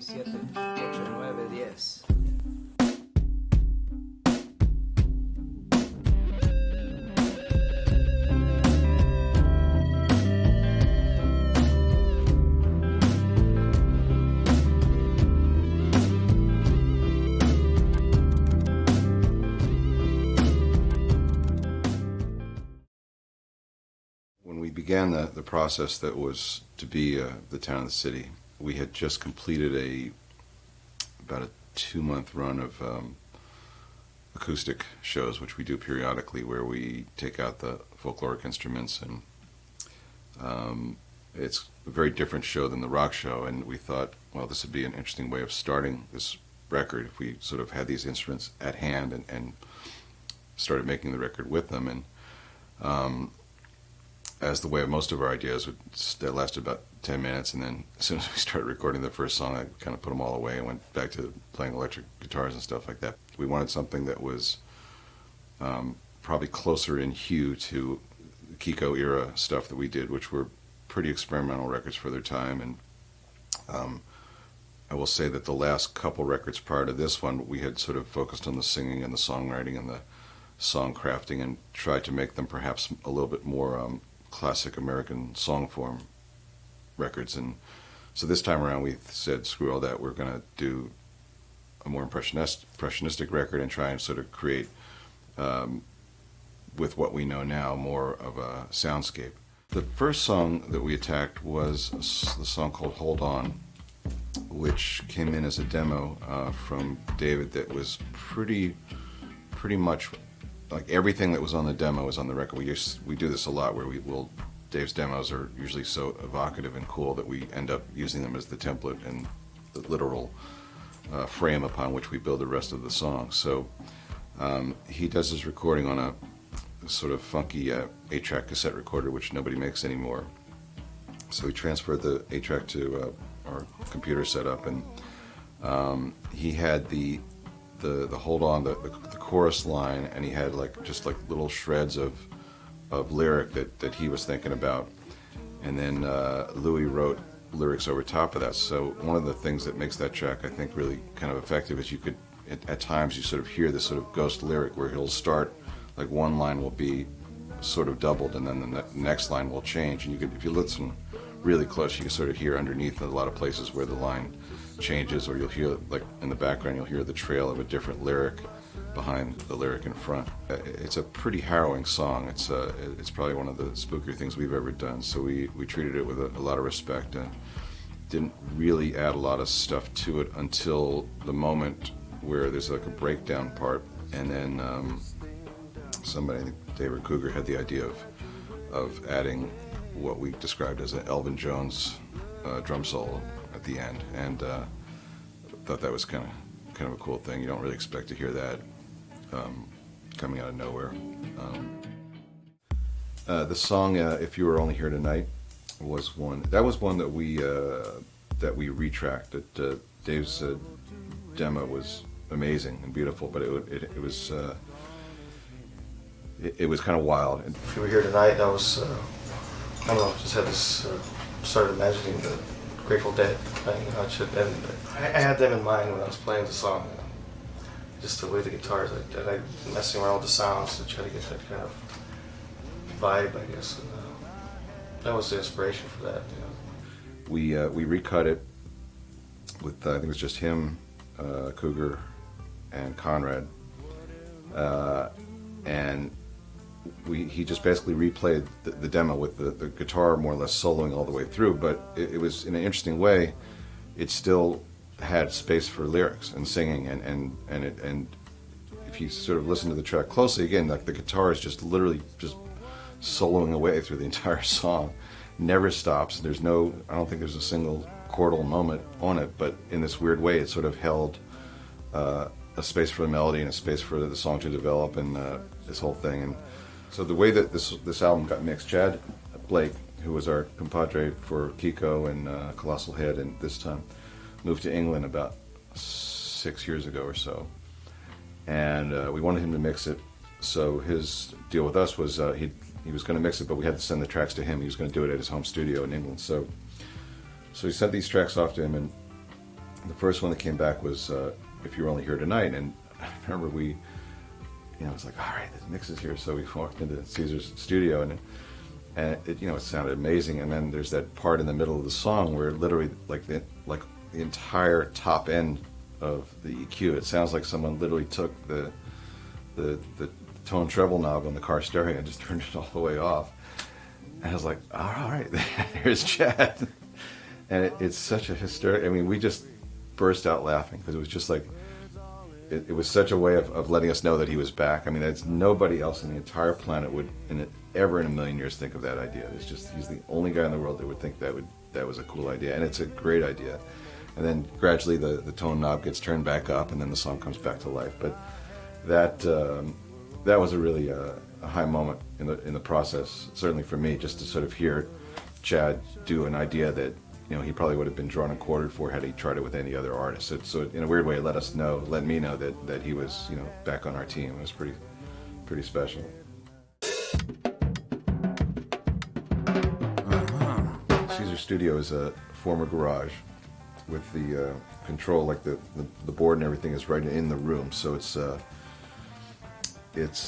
6, 7, 8, 9, 10. When we began the process that was to be the Town of the City, we had just completed about a 2-month run of acoustic shows, which we do periodically, where we take out the folkloric instruments, and it's a very different show than the rock show, and we thought, well, this would be an interesting way of starting this record if we sort of had these instruments at hand and started making the record with them. And as the way of most of our ideas, that lasted about 10 minutes, and then as soon as we started recording the first song, I kind of put them all away and went back to playing electric guitars and stuff like that. We wanted something that was probably closer in hue to the Kiko era stuff that we did, which were pretty experimental records for their time. And I will say that the last couple records prior to this one, we had sort of focused on the singing and the songwriting and the song crafting and tried to make them perhaps a little bit more classic American song form records. And so this time around we said, screw all that, we're going to do a more impressionistic record and try and sort of create, with what we know now, more of a soundscape. The first song that we attacked was the song called Hold On, which came in as a demo from David that was pretty much like everything that was on the demo is on the record. We do this a lot, where Dave's demos are usually so evocative and cool that we end up using them as the template and the literal frame upon which we build the rest of the song. So he does his recording on a sort of funky 8-track cassette recorder, which nobody makes anymore. So we transferred the 8-track to our computer setup, and he had the Hold On, the chorus line, and he had just little shreds of lyric that he was thinking about, and then Louis wrote lyrics over top of that. So one of the things that makes that track, I think, really kind of effective is you could, at times, you sort of hear this sort of ghost lyric where he'll start, like one line will be sort of doubled, and then the next line will change, and if you listen really close, you can sort of hear underneath in a lot of places where the line changes, or you'll hear, like in the background, you'll hear the trail of a different lyric behind the lyric in front. It's a pretty harrowing song. It's probably one of the spookier things we've ever done, so we treated it with a lot of respect and didn't really add a lot of stuff to it until the moment where there's like a breakdown part, and then somebody, I think David Cougar, had the idea of adding what we described as an Elvin Jones drum solo at the end, and thought that was kind of a cool thing. You don't really expect to hear that coming out of nowhere. The song "If You Were Only Here Tonight" was one that we retracked. Dave's demo was amazing and beautiful, but it was kind of wild. If You Were Here Tonight, that was I don't know, just had this started imagining the Grateful Dead playing, and I had them in mind when I was playing the song. Just the way the guitars, and I messing around with the sounds to try to get that kind of vibe, I guess. And, that was the inspiration for that. You know. We recut it with I think it was just him, Cougar, and Conrad, and he just basically replayed the demo with the guitar more or less soloing all the way through, but it was, in an interesting way, it still had space for lyrics and singing, and if you sort of listen to the track closely, again, like the guitar is just literally just soloing away through the entire song, never stops. I don't think there's a single chordal moment on it, but in this weird way, it sort of held a space for the melody and a space for the song to develop, and this whole thing. And so the way that this album got mixed, Chad Blake, who was our compadre for Kiko and Colossal Head, and this time moved to England about 6 years ago or so, and we wanted him to mix it. So his deal with us was he was going to mix it, but we had to send the tracks to him. He was going to do it at his home studio in England. So he sent these tracks off to him, and The first one that came back was If You're Only Here Tonight, and I remember we, it was like, all right, the mix is here, so we walked into CESAR'S studio, and it, it sounded amazing. And then there's that part in the middle of the song where literally, like the entire top end of the EQ, it sounds like someone literally took the tone treble knob on the car stereo and just turned it all the way off. And I was like, all right, here's Chad. And it's such a hysterical, I mean, we just burst out laughing because it was just like, it was such a way of letting us know that he was back. I mean, there's nobody else on the entire planet would ever in a million years think of that idea. It's just, he's the only guy in the world that would think that was a cool idea, and it's a great idea. And then gradually the tone knob gets turned back up, and then the song comes back to life. But that was a really a high moment in the process, certainly for me, just to sort of hear Chad do an idea that he probably would have been drawn and quartered for had he tried it with any other artist. So in a weird way, it let me know that he was back on our team. It was pretty special. CESAR'S studio is a former garage with the control, like the board and everything is right in the room. So it's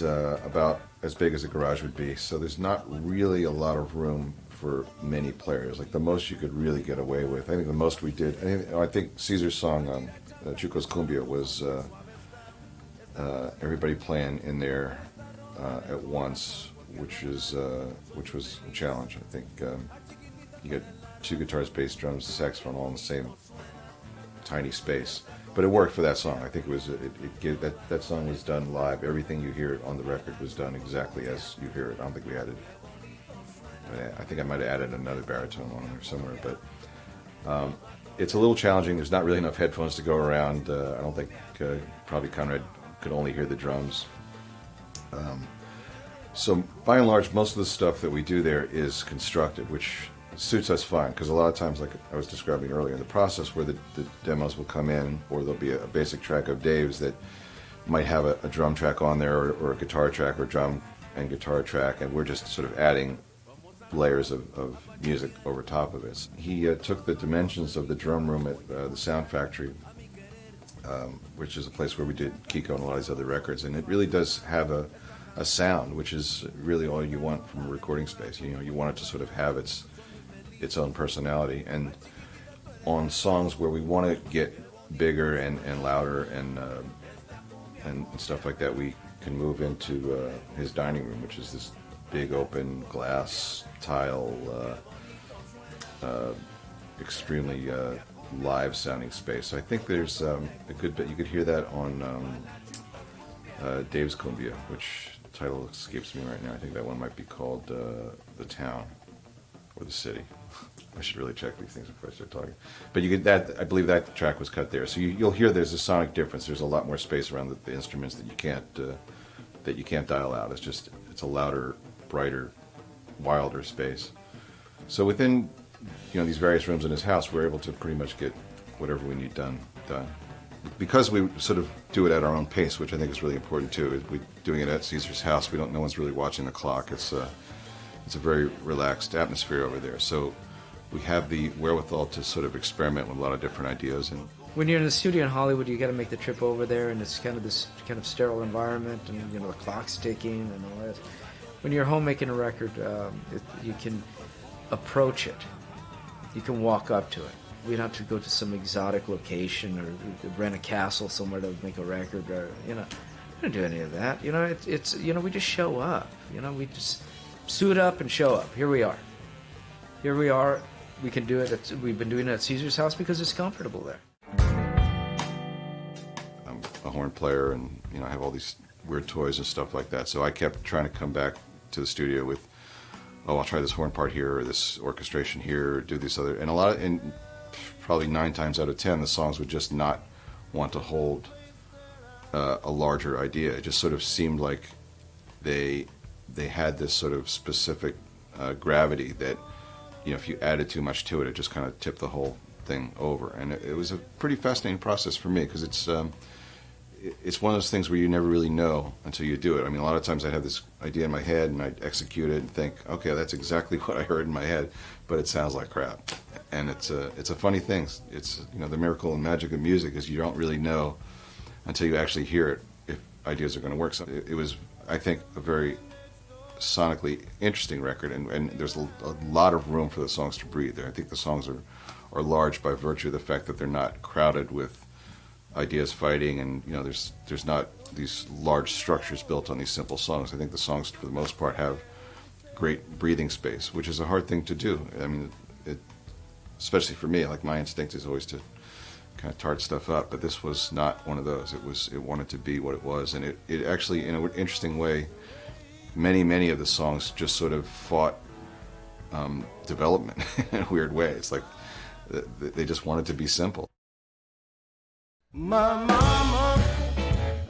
about as big as a garage would be. So there's not really a lot of room for many players. Like the most you could really get away with, I think the most we did, I think CESAR'S song CHUCO'S CUMBIA was everybody playing in there at once, which was a challenge. I think you get 2 guitars, bass, drums, saxophone all in the same tiny space, but it worked for that song. I think that song was done live. Everything you hear on the record was done exactly as you hear it. I don't think we added, I think I might have added another baritone on there somewhere, but it's a little challenging. There's not really enough headphones to go around. I don't think probably Conrad could only hear the drums. So by and large, most of the stuff that we do there is constructed, which suits us fine, because a lot of times, like I was describing earlier, in the process where the demos will come in, or there'll be a basic track of Dave's that might have a drum track on there, or a guitar track, or drum and guitar track, and we're just sort of adding layers of music over top of it. He took the dimensions of the drum room at the Sound Factory, which is a place where we did Kiko and a lot of these other records, and it really does have a sound, which is really all you want from a recording space. You want it to sort of have its own personality, and on songs where we want to get bigger and louder and stuff like that, we can move into his dining room, which is this big open glass tile, extremely live sounding space. So I think there's a good bit, you could hear that on Dave's CUMBIA, which the title escapes me right now. I think that one might be called The Town or The City. I should really check these things before I start talking. But you get I believe that track was cut there. So you'll hear there's a sonic difference. There's a lot more space around the instruments that you can't dial out. It's a louder, brighter, wilder space. So within these various rooms in his house, we're able to pretty much get whatever we need done. Because we sort of do it at our own pace, which I think is really important too. We're doing it at CESAR'S house. No one's really watching the clock. It's a very relaxed atmosphere over there. So we have the wherewithal to sort of experiment with a lot of different ideas. And when you're in the studio in Hollywood, you got to make the trip over there, and it's kind of this kind of sterile environment, and the clock's ticking and all that. When you're home making a record, you can approach it. You can walk up to it. We don't have to go to some exotic location or rent a castle somewhere to make a record. Or we don't do any of that. It's we just show up. We just suit up and show up. Here we are. Here we are. We can do it. We've been doing it at CESAR'S house because it's comfortable there. I'm a horn player, and I have all these weird toys and stuff like that. So I kept trying to come back to the studio with, I'll try this horn part here, or this orchestration here, or do this other. And probably 9 times out of 10, the songs would just not want to hold a larger idea. It just sort of seemed like they had this sort of specific gravity that, if you added too much to it, it just kind of tipped the whole thing over. And it was a pretty fascinating process for me, because it's one of those things where you never really know until you do it. I mean, a lot of times I'd have this idea in my head, and I'd execute it and think, okay, that's exactly what I heard in my head, but it sounds like crap. and it's a funny thing. It's, you know, the miracle and magic of music is you don't really know until you actually hear it if ideas are going to work. So it was, I think, a very sonically interesting record, and there's a lot of room for the songs to breathe. I think the songs are large by virtue of the fact that they're not crowded with ideas fighting, and, you know, there's not these large structures built on these simple songs. I think the songs, for the most part, have great breathing space, which is a hard thing to do. I mean, especially for me, like, my instinct is always to kind of tart stuff up, but this was not one of those. It wanted to be what it was, and it actually, in an interesting way, many of the songs just sort of fought development in a weird way. It's like they just wanted to be simple. My mama,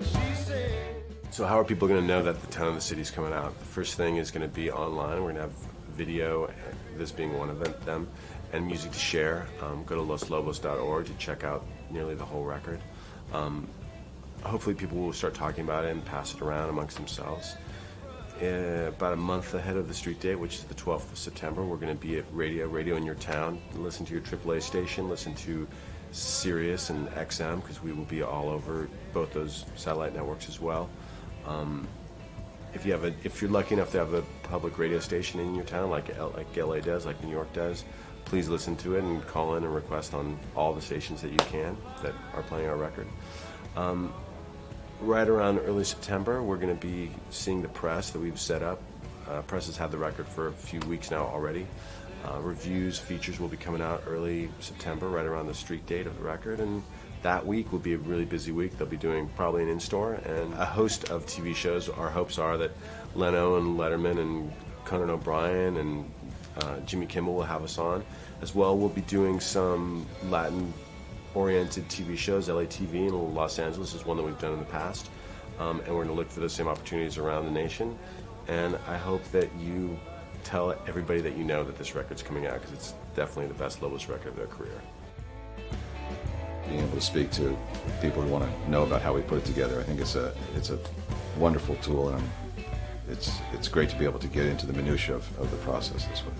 she said. So how are people going to know that the town and the city's coming out? The first thing is going to be online. We're going to have video, this being one of them, and music to share. Go to loslobos.org to check out nearly the whole record. Hopefully people will start talking about it and pass it around amongst themselves. About a month ahead of the street date, which is the 12th of September, we're going to be at radio in your town. Listen to your AAA station, listen to Sirius and XM, because we will be all over both those satellite networks as well. If you're lucky enough to have a public radio station in your town, like LA does, like New York does, please listen to it and call in and request on all the stations that you can that are playing our record. Right around early September, we're going to be seeing the press that we've set up. Press has had the record for a few weeks now already. Reviews, features will be coming out early September, right around the street date of the record, and that week will be a really busy week. They'll be doing probably an in-store and a host of TV shows. Our hopes are that Leno and Letterman and Conan O'Brien and Jimmy Kimmel will have us on. As well, we'll be doing some Latin-oriented TV shows. LA TV in Los Angeles is one that we've done in the past, and we're going to look for those same opportunities around the nation. And I hope that you tell everybody that you know that this record's coming out, because it's definitely the best Lobos record of their career. Being able to speak to people who want to know about how we put it together, I think it's a wonderful tool, and it's great to be able to get into the minutia of the process this way.